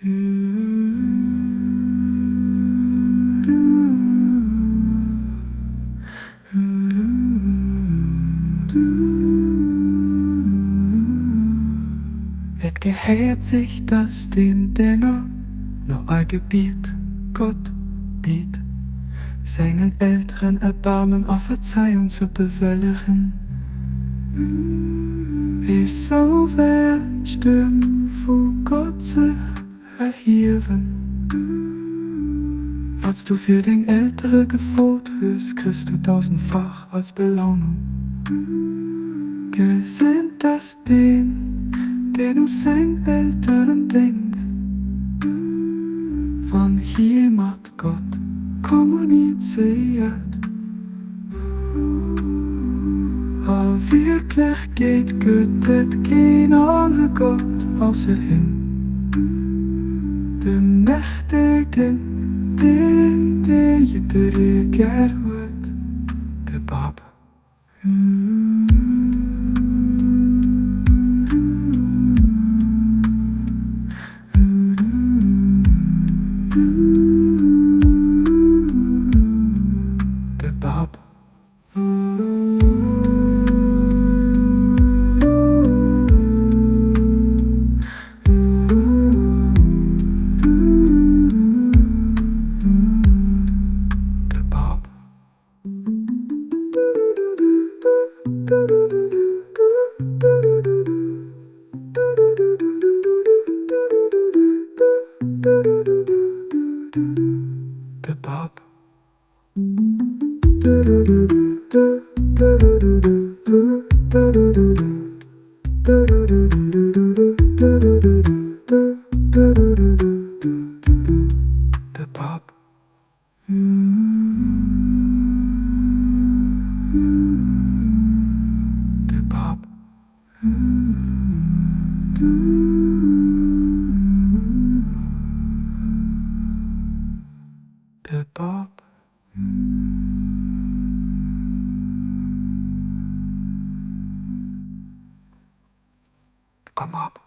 Et gehéiert sich das den Dénger, no Gebiet Gott, biet, sengen Elteren Erbaarmen auf Verzeiung zu bewëllegen. Esou wäert Stimme von Gott sech erhiewen. Was du für Deng Eltere gefrot, hues, kriss du dausendfach als Belounung. Geseent das Deen, den seng Elteren denkt, wann Gott kommunizéiert. Wierklechkeet gëtt geen anere Gott ausser de Mächtegen, Deen Eltere gehéiert, de Bab. De Bab. De Bab. De Bab. De Bab. De Bab. Kom op.